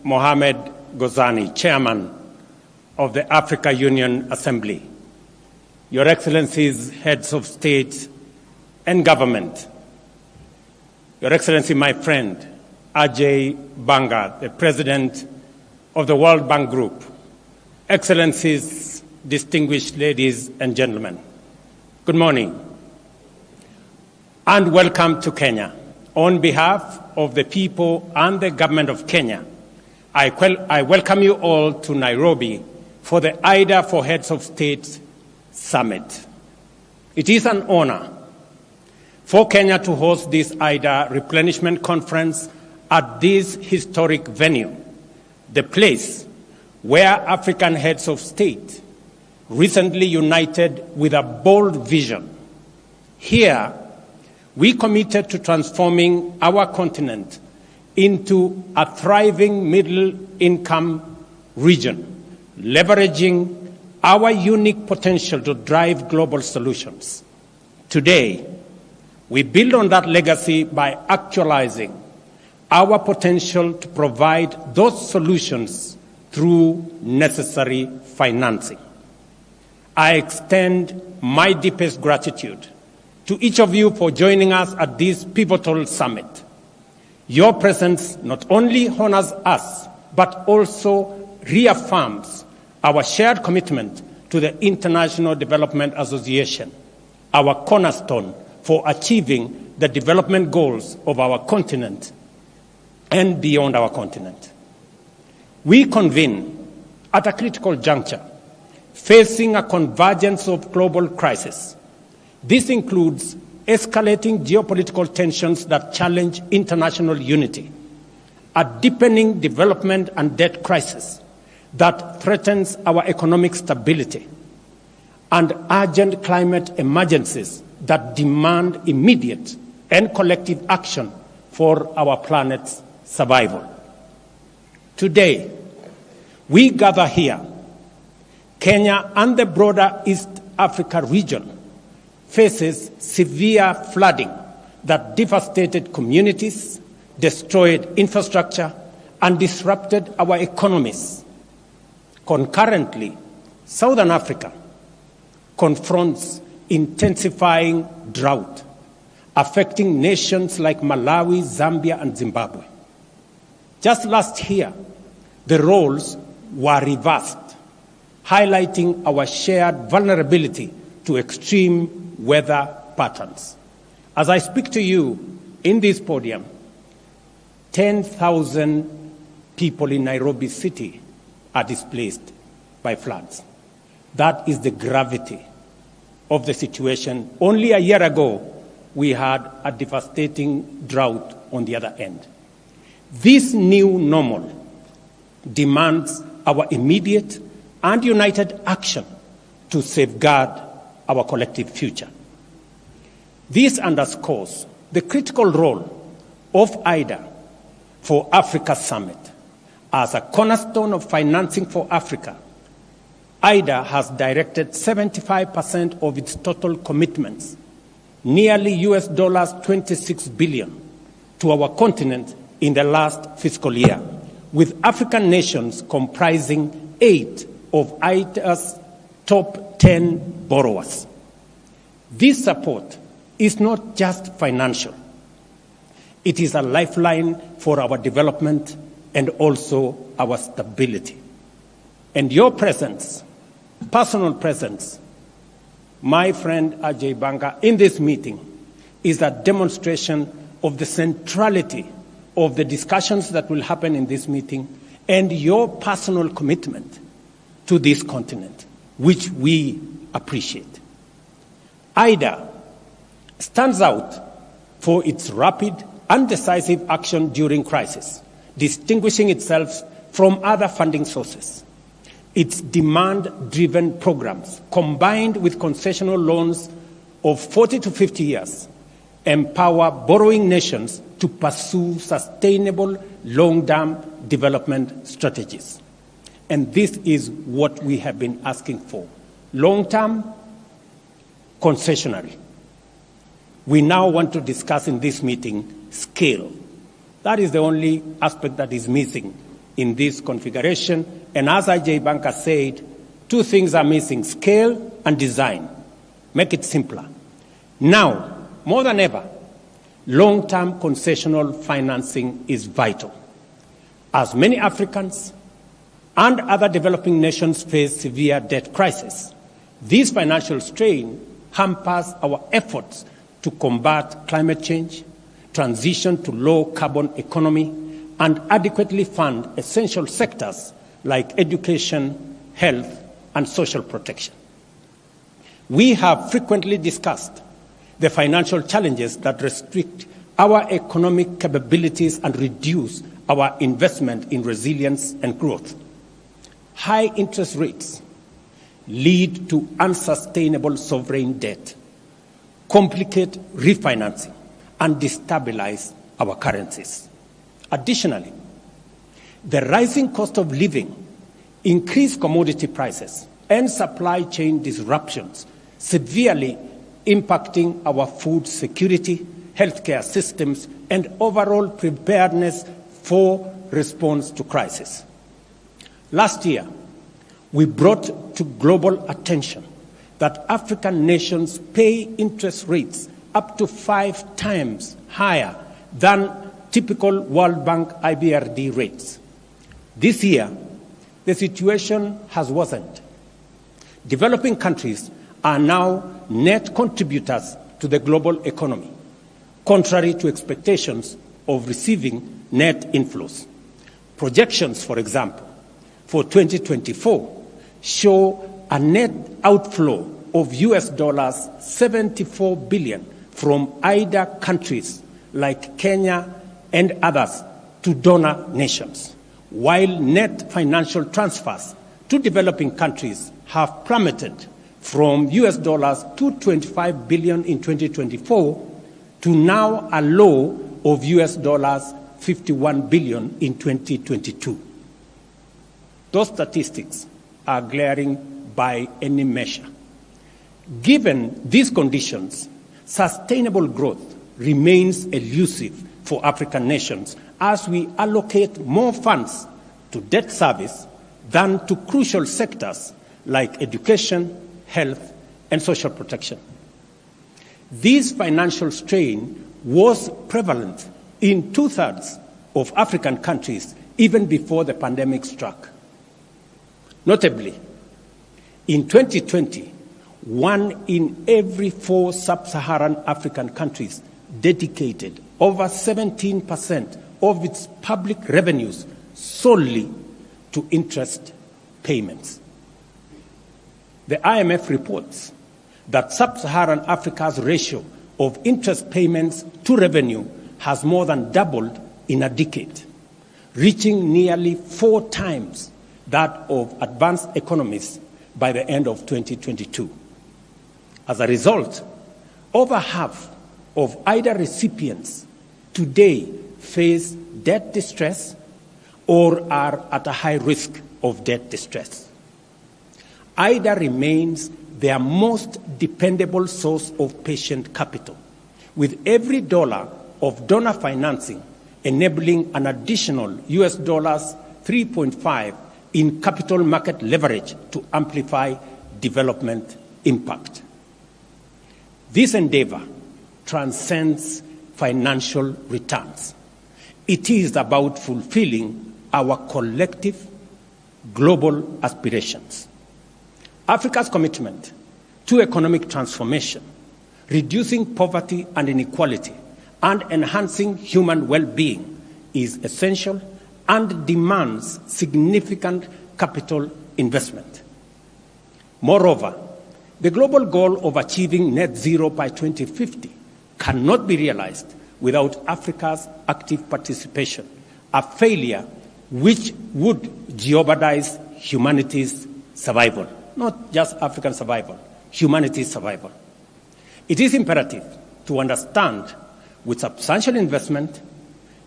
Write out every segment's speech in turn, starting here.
Mohamed Ghazani, Chairman of the Africa Union Assembly, Your Excellencies, Heads of State and Government, Your Excellency, my friend, Ajay Banga, the President of the World Bank Group, Excellencies, distinguished ladies and gentlemen, good morning and welcome to Kenya. On behalf of the people and the government of Kenya, I welcome you all to Nairobi for the IDA for Heads of State Summit. It is an honor for Kenya to host this IDA replenishment conference at this historic venue, the place where African heads of state recently united with a bold vision. Here, we committed to transforming our continent into a thriving middle-income region, leveraging our unique potential to drive global solutions. Today, we build on that legacy by actualizing our potential to provide those solutions through necessary financing. I extend my deepest gratitude to each of you for joining us at this pivotal summit. Your presence not only honors us, but also reaffirms our shared commitment to the International Development Association, our cornerstone for achieving the development goals of our continent and beyond our continent. We convene at a critical juncture, facing a convergence of global crises. This includes escalating geopolitical tensions that challenge international unity, a deepening development and debt crisis that threatens our economic stability, and urgent climate emergencies that demand immediate and collective action for our planet's survival. Today, we gather here, Kenya and the broader East Africa region faces severe flooding that devastated communities, destroyed infrastructure, and disrupted our economies. Concurrently, Southern Africa confronts intensifying drought, affecting nations like Malawi, Zambia, and Zimbabwe. Just last year, the roles were reversed, highlighting our shared vulnerability to extreme weather patterns. As I speak to you in this podium, 10,000 people in Nairobi City are displaced by floods. That is the gravity of the situation. Only a year ago, we had a devastating drought on the other end. This new normal demands our immediate and united action to safeguard our collective future. This underscores the critical role of IDA for Africa Summit. As a cornerstone of financing for Africa, IDA has directed 75% of its total commitments, nearly $26 billion, to our continent in the last fiscal year, with African nations comprising 8 of IDA's top 10 borrowers. This support is not just financial. It is a lifeline for our development and also our stability. And your presence, personal presence, my friend Ajay Banga, in this meeting is a demonstration of the centrality of the discussions that will happen in this meeting and your personal commitment to this continent, which we appreciate. IDA stands out for its rapid and decisive action during crisis, distinguishing itself from other funding sources. Its demand-driven programs, combined with concessional loans of 40 to 50 years, empower borrowing nations to pursue sustainable long-term development strategies. And this is what we have been asking for: long-term, concessionary. We now want to discuss in this meeting scale. That is the only aspect that is missing in this configuration. And as Ajay Banker said, two things are missing: scale and design. Make it simpler. Now, more than ever, long-term concessional financing is vital. As many Africans and other developing nations face severe debt crisis, this financial strain hampers our efforts to combat climate change, transition to low-carbon economy, and adequately fund essential sectors like education, health, and social protection. We have frequently discussed the financial challenges that restrict our economic capabilities and reduce our investment in resilience and growth. High interest rates lead to unsustainable sovereign debt, complicate refinancing, and destabilize our currencies. Additionally, the rising cost of living, increased commodity prices, and supply chain disruptions severely impacting our food security, healthcare systems, and overall preparedness for response to crisis. Last year, we brought to global attention that African nations pay interest rates up to 5 times higher than typical World Bank IBRD rates. This year, the situation has worsened. Developing countries are now net contributors to the global economy, contrary to expectations of receiving net inflows. Projections, for example, for 2024 show a net outflow of US $74 billion from either countries like Kenya and others to donor nations, while net financial transfers to developing countries have plummeted from US $225 billion in 2024 to now a low of US $51 billion in 2022. Those statistics are glaring by any measure. Given these conditions, sustainable growth remains elusive for African nations as we allocate more funds to debt service than to crucial sectors like education, health, and social protection. This financial strain was prevalent in 2/3 of African countries even before the pandemic struck. Notably, in 2020, 1 in every 4 sub-Saharan African countries dedicated over 17% of its public revenues solely to interest payments. The IMF reports that sub-Saharan Africa's ratio of interest payments to revenue has more than doubled in a decade, reaching nearly 4 times that of advanced economies by the end of 2022. As a result, over half of IDA recipients today face debt distress or are at a high risk of debt distress. IDA remains their most dependable source of patient capital, with every dollar of donor financing enabling an additional US $3.5 in capital market leverage to amplify development impact. This endeavor transcends financial returns. It is about fulfilling our collective global aspirations. Africa's commitment to economic transformation, reducing poverty and inequality, and enhancing human well-being is essential and demands significant capital investment. Moreover, the global goal of achieving net zero by 2050 cannot be realized without Africa's active participation, a failure which would jeopardize humanity's survival, not just African survival, humanity's survival. It is imperative to understand with substantial investment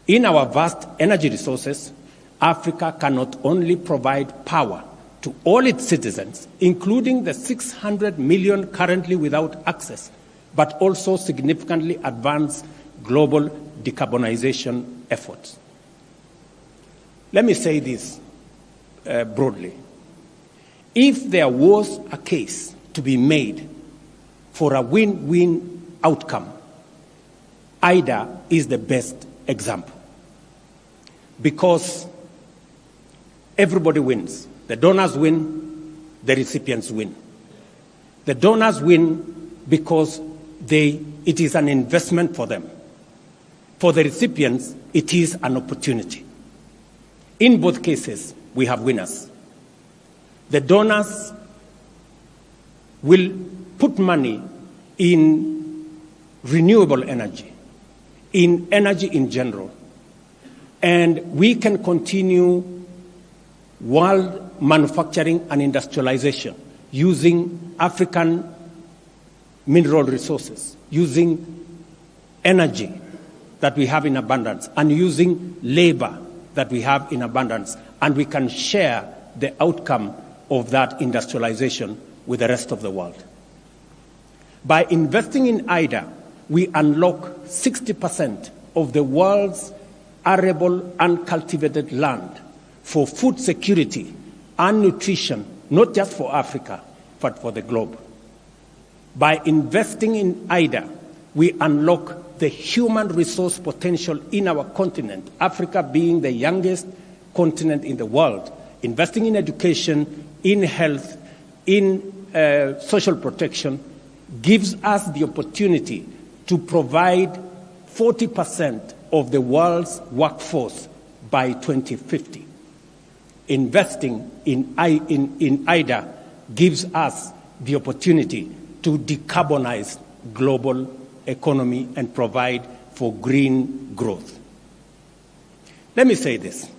in our vast energy resources, Africa can not only provide power to all its citizens, including the 600 million currently without access, but also significantly advance global decarbonization efforts. Let me say this broadly. If there was a case to be made for a win-win outcome, IDA is the best example, because everybody wins. The donors win, the recipients win. The donors win because it is an investment for them. For the recipients, it is an opportunity. In both cases, we have winners. The donors will put money in renewable energy, in energy in general, and we can continue world manufacturing and industrialization using African mineral resources, using energy that we have in abundance, and using labor that we have in abundance, and we can share the outcome of that industrialization with the rest of the world. By investing in IDA, we unlock 60% of the world's arable and cultivated land for food security and nutrition, not just for Africa, but for the globe. By investing in IDA, we unlock the human resource potential in our continent, Africa being the youngest continent in the world. Investing in education, in health, in social protection gives us the opportunity to provide 40% of the world's workforce by 2050. Investing in IDA gives us the opportunity to decarbonize global economy and provide for green growth. Let me say this.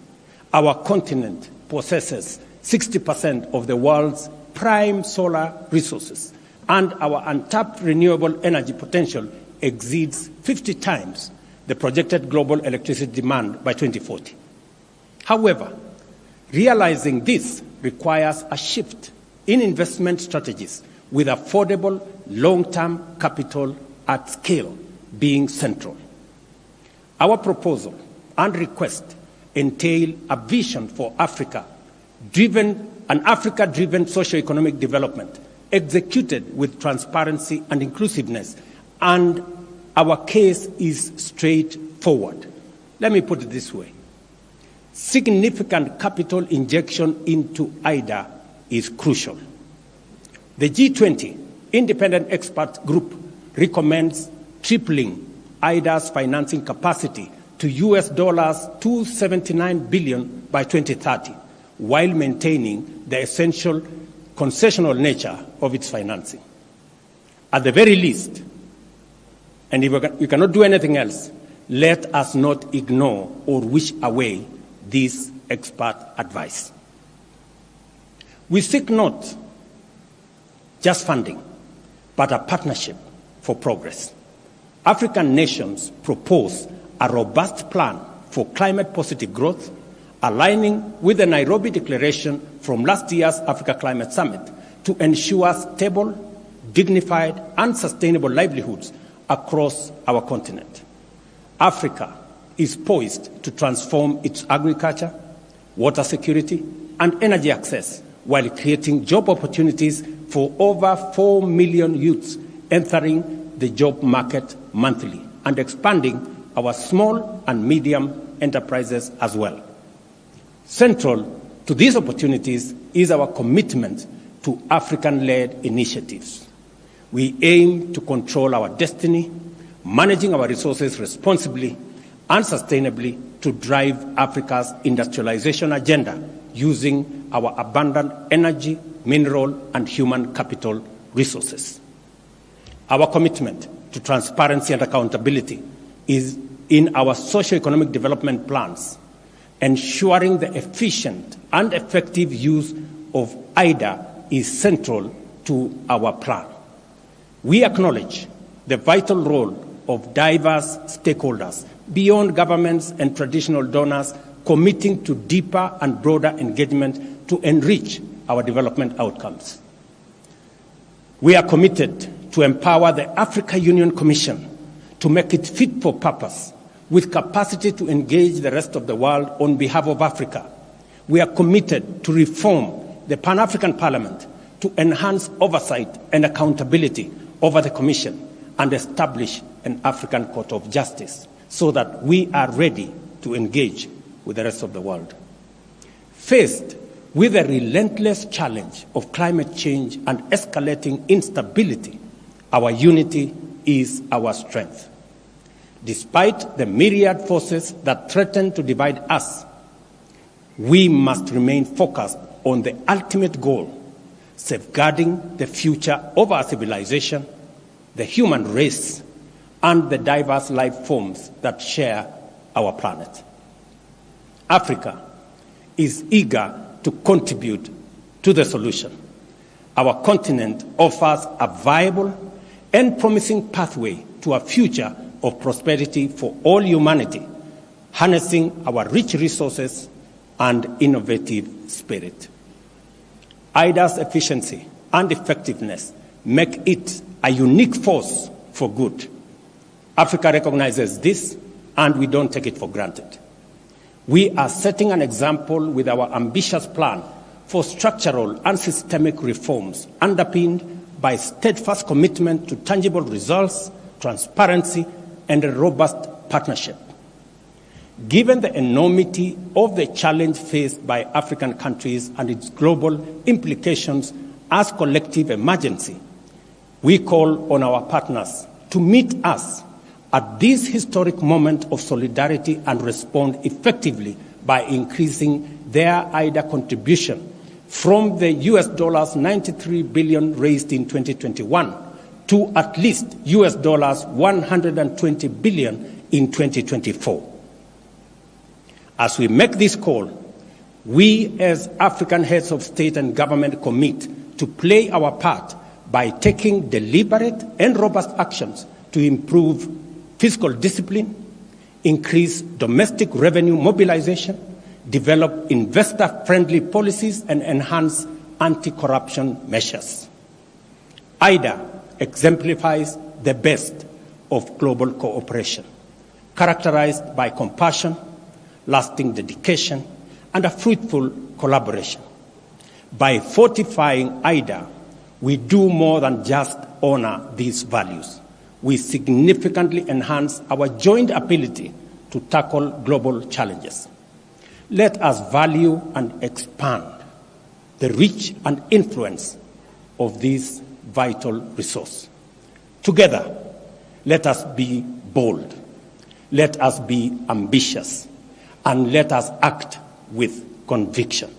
Our continent possesses 60% of the world's prime solar resources, and our untapped renewable energy potential exceeds 50 times the projected global electricity demand by 2040. However, realizing this requires a shift in investment strategies with affordable long-term capital at scale being central. Our proposal and request entail a vision for an Africa-driven socio-economic development executed with transparency and inclusiveness, and our case is straightforward. Let me put it this way. Significant capital injection into IDA is crucial. The G20 independent expert group recommends tripling IDA's financing capacity to US $279 billion by 2030, while maintaining the essential concessional nature of its financing. At the very least, and if we cannot do anything else, let us not ignore or wish away this expert advice. We seek not just funding, but a partnership for progress. African nations propose a robust plan for climate-positive growth, aligning with the Nairobi Declaration from last year's Africa Climate Summit to ensure stable, dignified, and sustainable livelihoods across our continent. Africa is poised to transform its agriculture, water security, and energy access while creating job opportunities for over 4 million youths entering the job market monthly and expanding our small and medium enterprises as well. Central to these opportunities is our commitment to African-led initiatives. We aim to control our destiny, managing our resources responsibly and sustainably to drive Africa's industrialization agenda using our abundant energy, mineral, and human capital resources. Our commitment to transparency and accountability is in our socio-economic development plans, ensuring the efficient and effective use of IDA is central to our plan. We acknowledge the vital role of diverse stakeholders beyond governments and traditional donors committing to deeper and broader engagement to enrich our development outcomes. We are committed to empower the Africa Union Commission to make it fit for purpose with capacity to engage the rest of the world on behalf of Africa. We are committed to reform the Pan-African Parliament to enhance oversight and accountability over the Commission and establish an African Court of Justice so that we are ready to engage with the rest of the world. Faced with the relentless challenge of climate change and escalating instability, our unity is our strength. Despite the myriad forces that threaten to divide us, we must remain focused on the ultimate goal, safeguarding the future of our civilization, the human race, and the diverse life forms that share our planet. Africa is eager to contribute to the solution. Our continent offers a viable and promising pathway to a future of prosperity for all humanity, harnessing our rich resources and innovative spirit. IDA's efficiency and effectiveness make it a unique force for good. Africa recognizes this, and we don't take it for granted. We are setting an example with our ambitious plan for structural and systemic reforms underpinned by steadfast commitment to tangible results, transparency, and a robust partnership. Given the enormity of the challenge faced by African countries and its global implications as collective emergency, we call on our partners to meet us at this historic moment of solidarity and respond effectively by increasing their IDA contribution from the US $93 billion raised in 2021 to at least US $120 billion in 2024. As we make this call, we as African heads of state and government commit to play our part by taking deliberate and robust actions to improve fiscal discipline, increase domestic revenue mobilization, develop investor-friendly policies, and enhance anti-corruption measures. IDA exemplifies the best of global cooperation, characterized by compassion, lasting dedication, and a fruitful collaboration. By fortifying IDA, we do more than just honor these values. We significantly enhance our joint ability to tackle global challenges. Let us value and expand the reach and influence of this vital resource. Together, let us be bold, let us be ambitious, and let us act with conviction.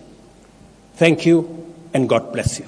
Thank you, and God bless you.